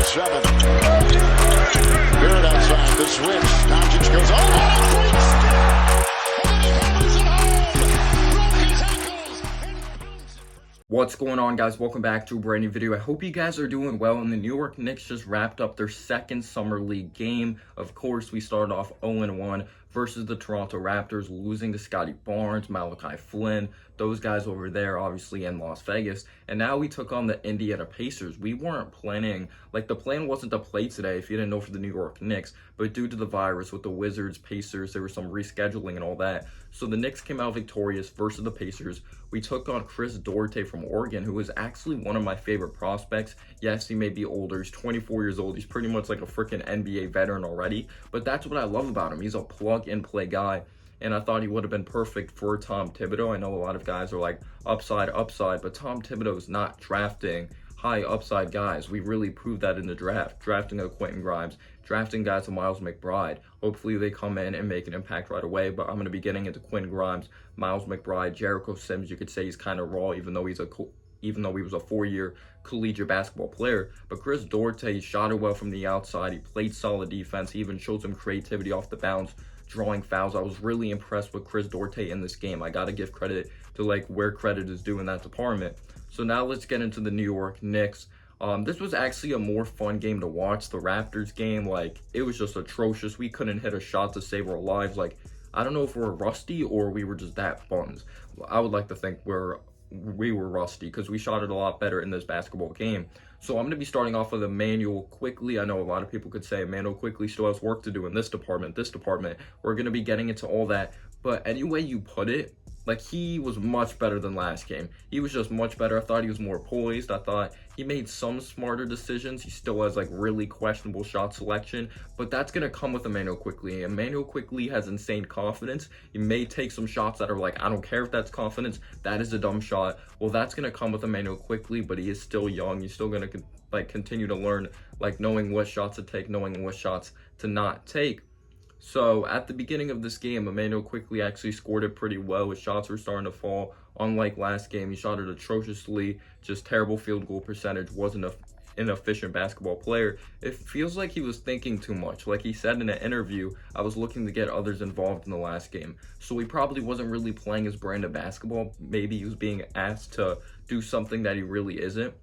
7. Barrett outside, the switch. Doncic goes over and breaks through. And then he hammers it home. Broke his ankles. What's going on, guys? Welcome back to a brand new video. I hope you guys are doing well. And the New York Knicks just wrapped up their second summer league game. Of course, we started off 0-1 versus the Toronto Raptors, losing to Scotty Barnes, Malachi Flynn, those guys over there, obviously, in Las Vegas. And now we took on the Indiana Pacers. We weren't planning, the plan wasn't to play today, if you didn't know, for the New York Knicks, but due to the virus with the Wizards, Pacers, there was some rescheduling and all that. So the Knicks came out victorious versus the Pacers. We took on Chris Duarte from Oregon, who is actually one of my favorite prospects. Yes, he may be older. He's 24 years old. He's pretty much like a freaking NBA veteran already, but that's what I love about him. He's a plug-and-play guy, and I thought he would have been perfect for Tom Thibodeau. I know a lot of guys are like upside, but Tom Thibodeau is not drafting high upside guys. We really proved that in the draft, drafting a Quentin Grimes, drafting guys like Miles McBride. Hopefully they come in and make an impact right away, but I'm going to be getting into Quentin Grimes, Miles McBride, Jericho Sims. You could say he's kind of raw, even though he was a 4-year collegiate basketball player. But Chris Duarte, he shot it well from the outside. He played solid defense. He even showed some creativity off the bounce, drawing fouls. I was really impressed with Chris Duarte in this game. I got to give credit to where credit is due in that department. So now let's get into the New York Knicks. This was actually a more fun game to watch. The Raptors game, it was just atrocious. We couldn't hit a shot to save our lives. I don't know if we're rusty or we were just that buns. I would like to think we were rusty because we shot it a lot better in this basketball game. So I'm going to be starting off with Immanuel Quickley. I know a lot of people could say Immanuel Quickley still has work to do in this department. We're going to be getting into all that. But any way you put it, he was much better than last game. He was just much better. I thought he was more poised. I thought he made some smarter decisions. He still has really questionable shot selection, but that's going to come with Immanuel Quickley. Immanuel Quickley has insane confidence. He may take some shots that are I don't care if that's confidence. That is a dumb shot. Well, that's going to come with Immanuel Quickley, but he is still young. He's still going to continue to learn, knowing what shots to take, knowing what shots to not take. So at the beginning of this game, Immanuel Quickley actually scored it pretty well. His shots were starting to fall. Unlike last game, he shot it atrociously, just terrible field goal percentage, wasn't an efficient basketball player. It feels like he was thinking too much. Like he said in an interview, I was looking to get others involved in the last game. So he probably wasn't really playing his brand of basketball. Maybe he was being asked to do something that he really isn't,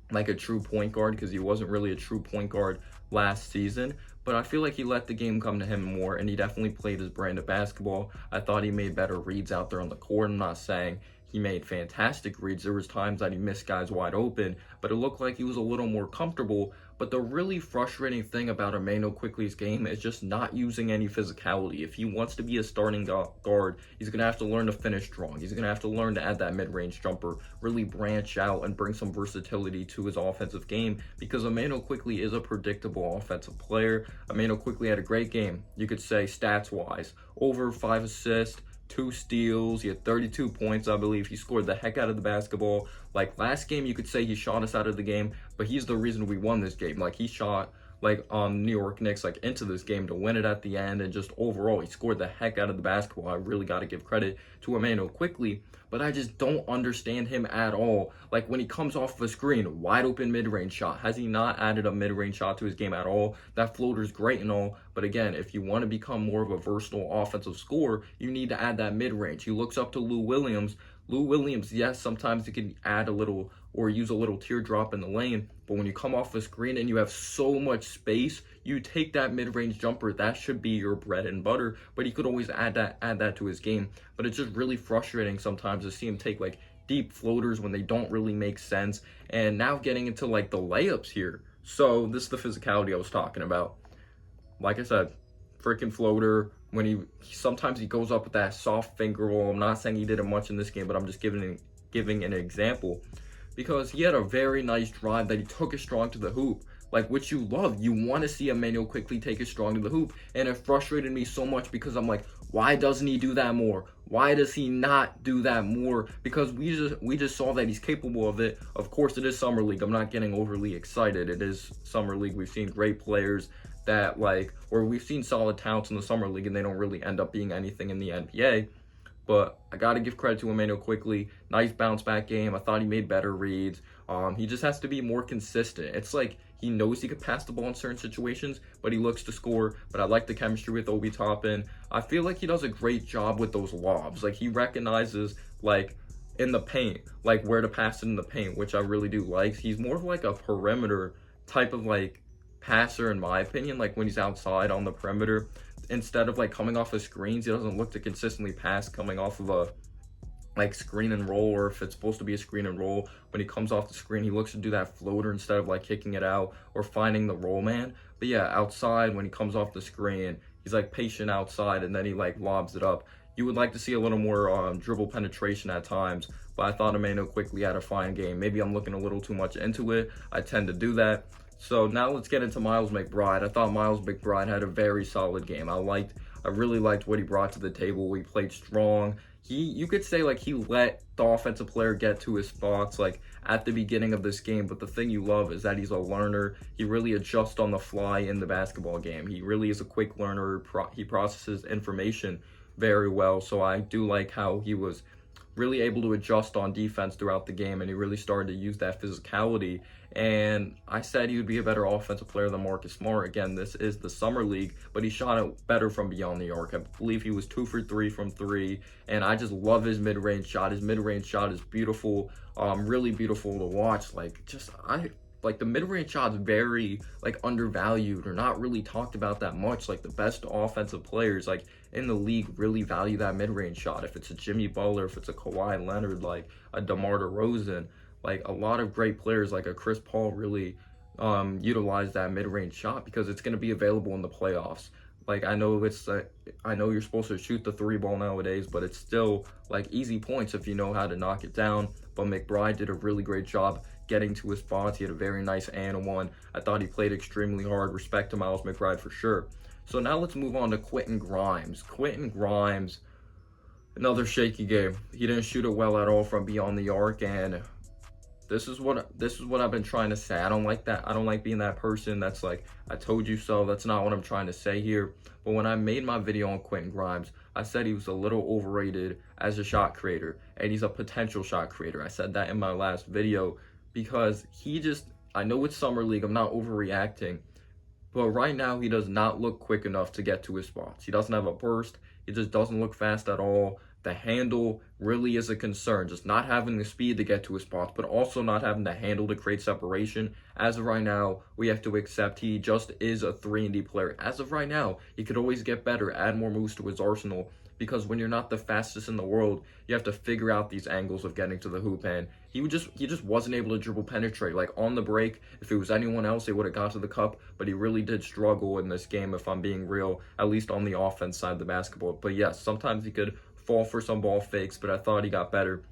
like a true point guard, because he wasn't really a true point guard last season. But I feel like he let the game come to him more, and he definitely played his brand of basketball. I thought he made better reads out there on the court. I'm not saying he made fantastic reads. There was times that he missed guys wide open, but it looked like he was a little more comfortable. But the really frustrating thing about Immanuel Quickley's game is just not using any physicality. If he wants to be a starting guard, he's going to have to learn to finish strong. He's going to have to learn to add that mid-range jumper, really branch out and bring some versatility to his offensive game, because Immanuel Quickley is a predictable offensive player. Immanuel Quickley had a great game, you could say, stats-wise. Over 5 assists, 2 steals, he had 32 points, I believe. He scored the heck out of the basketball. Last game, you could say he shot us out of the game, but he's the reason we won this game. He shot New York Knicks into this game to win it at the end, and just overall he scored the heck out of the basketball. I really got to give credit to Immanuel Quickley, but I just don't understand him at all. When he comes off of a screen, wide open mid-range shot, has he not added a mid-range shot to his game at all? That floater's great and all, but again, if you want to become more of a versatile offensive scorer, you need to add that mid-range. He looks up to Lou Williams. Lou Williams, yes, sometimes he can add a little or use a little teardrop in the lane, but when you come off the screen and you have so much space, you take that mid-range jumper. That should be your bread and butter, but he could always add that to his game. But it's just really frustrating sometimes to see him take deep floaters when they don't really make sense. And now getting into the layups here. So this is the physicality I was talking about. Like I said, freaking floater. When sometimes he goes up with that soft finger roll. I'm not saying he did it much in this game, but I'm just giving an example, because he had a very nice drive that he took it strong to the hoop, which you love. You want to see Immanuel Quickley take it strong to the hoop, and it frustrated me so much because I'm why doesn't he do that more? Why does he not do that more? Because we just saw that he's capable of it. Of course, it is Summer League. I'm not getting overly excited. It is Summer League. We've seen great players that or we've seen solid talents in the Summer League, and they don't really end up being anything in the NBA. But I got to give credit to Immanuel Quickley. Nice bounce back game. I thought he made better reads. He just has to be more consistent. It's He knows he could pass the ball in certain situations, but he looks to score. But I like the chemistry with Obi Toppin. I feel like he does a great job with those lobs. Like, he recognizes, like, in the paint, like, where to pass it in the paint, which I really do like. He's more of like a perimeter type of, like, passer, in my opinion. Like, when he's outside on the perimeter, instead of like coming off of screens, he doesn't look to consistently pass coming off of a like screen and roll, or if it's supposed to be a screen and roll, when he comes off the screen, he looks to do that floater instead of like kicking it out or finding the roll man. But yeah, outside, when he comes off the screen, he's like patient outside, and then he like lobs it up. You would like to see a little more dribble penetration at times, but I thought Immanuel Quickley had a fine game. Maybe I'm looking a little too much into it. I tend to do that. So now let's get into Miles McBride. I thought Miles McBride had a very solid game. I really liked what he brought to the table. He played strong. You could say like he let the offensive player get to his spots like at the beginning of this game, but the thing you love is that he's a learner. He really adjusts on the fly in the basketball game. He really is a quick learner. He processes information very well. So I do like how he was really able to adjust on defense throughout the game, and he really started to use that physicality. And I said he would be a better offensive player than Marcus Smart. Again, this is the summer league, but he shot it better from beyond the arc. I believe he was 2 for 3 from 3, and I just love his mid-range shot. His mid-range shot is beautiful, really beautiful to watch. Like the mid-range shot's very like undervalued or not really talked about that much. Like the best offensive players like in the league really value that mid-range shot. If it's a Jimmy Butler, if it's a Kawhi Leonard, like a DeMar DeRozan, like a lot of great players like a Chris Paul really utilize that mid-range shot because it's going to be available in the playoffs. Like I know you're supposed to shoot the 3 ball nowadays, but it's still like easy points if you know how to knock it down. But McBride did a really great job getting to his spots. He had a very nice and one. I thought he played extremely hard. Respect to Miles McBride for sure. So now let's move on to Quentin Grimes. Quentin Grimes, another shaky game. He didn't shoot it well at all from beyond the arc, and this is what I've been trying to say. I don't like that. I don't like being that person that's like, I told you so. That's not what I'm trying to say here. But when I made my video on Quentin Grimes, I said he was a little overrated as a shot creator, and he's a potential shot creator. I said that in my last video because I know it's summer league. I'm not overreacting, but right now he does not look quick enough to get to his spots. He doesn't have a burst. He just doesn't look fast at all. The handle really is a concern, just not having the speed to get to his spots, but also not having the handle to create separation. As of right now, we have to accept he just is a 3-and-D player. As of right now, he could always get better, add more moves to his arsenal, because when you're not the fastest in the world, you have to figure out these angles of getting to the hoop, and he just wasn't able to dribble penetrate. Like on the break, if it was anyone else, they would have got to the cup, but he really did struggle in this game, if I'm being real, at least on the offense side of the basketball. But yes, sometimes he could fall for some ball fakes, but I thought he got better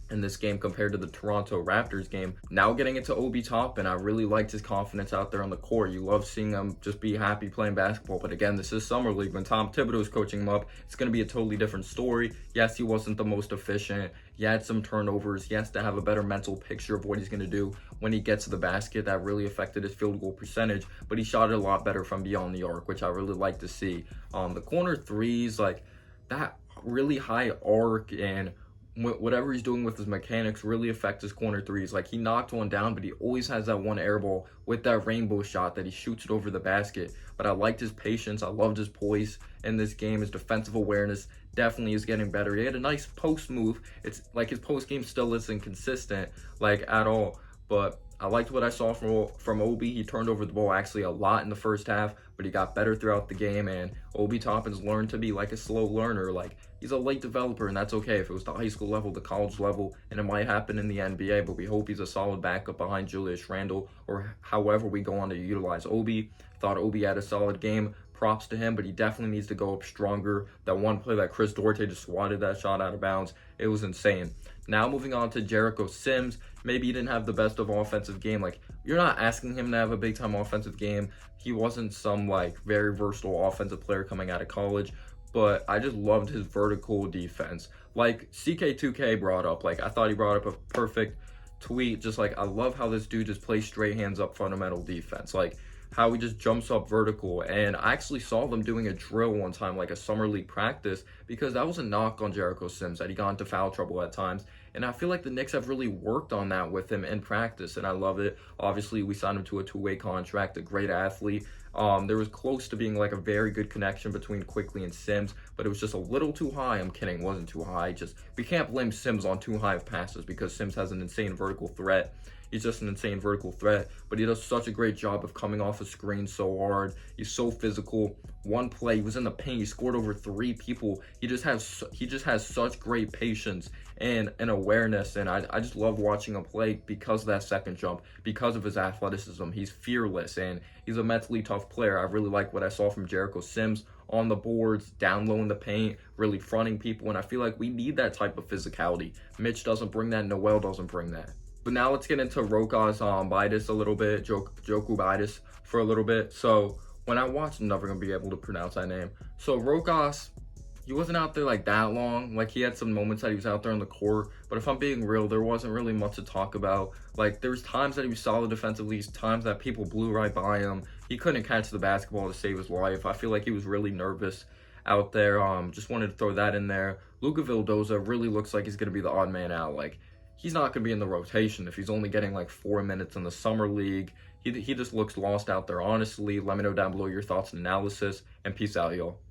in this game compared to the Toronto Raptors game. Now getting into Obi Toppin, I really liked his confidence out there on the court. You love seeing him just be happy playing basketball. But again, this is summer league. When Tom Thibodeau is coaching him up, it's going to be a totally different story. Yes, he wasn't the most efficient. He had some turnovers. He has to have a better mental picture of what he's going to do when he gets to the basket. That really affected his field goal percentage, but he shot it a lot better from beyond the arc, which I really like to see. The corner threes, like that really high arc and whatever he's doing with his mechanics really affect his corner threes. Like he knocked one down, but he always has that one air ball with that rainbow shot that he shoots it over the basket. But I liked his patience. I loved his poise in this game. His defensive awareness definitely is getting better. He had a nice post move. It's like his post game still isn't consistent like at all, but I liked what I saw from Obi. He turned over the ball actually a lot in the first half, but he got better throughout the game, and Obi Toppin's learned to be like a slow learner. Like he's a late developer, and that's okay if it was the high school level, the college level, and it might happen in the NBA, but we hope he's a solid backup behind Julius Randle or however we go on to utilize Obi. Thought Obi had a solid game. Props to him, but he definitely needs to go up stronger. That one play that Chris Duarte just swatted that shot out of bounds, it was insane. Now moving on to Jericho Sims. Maybe he didn't have the best of offensive game. Like, you're not asking him to have a big time offensive game. He wasn't some like very versatile offensive player coming out of college, but I just loved his vertical defense. Like CK2K brought up, like I thought he brought up a perfect tweet. Just like, I love how this dude just plays straight hands up fundamental defense. Like how he just jumps up vertical. And I actually saw them doing a drill one time, like a summer league practice, because that was a knock on Jericho Sims, that he got into foul trouble at times. And I feel like the Knicks have really worked on that with him in practice, and I love it. Obviously, we signed him to a two-way contract, a great athlete. There was close to being like a very good connection between Quickley and Sims, but it was just a little too high. I'm kidding, it wasn't too high. Just we can't blame Sims on too high of passes because Sims has an insane vertical threat. He's just an insane vertical threat, but he does such a great job of coming off a screen so hard. He's so physical. One play, he was in the paint. He scored over 3 people. He just has such great patience and awareness, and I just love watching him play because of that second jump, because of his athleticism. He's fearless, and he's a mentally tough player. I really like what I saw from Jericho Sims on the boards, down low in the paint, really fronting people, and I feel like we need that type of physicality. Mitch doesn't bring that. Noel doesn't bring that. But now let's get into Rokas Bidas a little bit, Joku Bidas for a little bit. So when I watched, I'm never going to be able to pronounce that name. So Rokas, he wasn't out there like that long. Like he had some moments that he was out there on the court. But if I'm being real, there wasn't really much to talk about. Like there was times that he was solid defensively, times that people blew right by him. He couldn't catch the basketball to save his life. I feel like he was really nervous out there. Just wanted to throw that in there. Luka Vildoza really looks like he's going to be the odd man out. Like, he's not going to be in the rotation if he's only getting like 4 minutes in the summer league. He just looks lost out there, honestly. Let me know down below your thoughts and analysis, and peace out, y'all.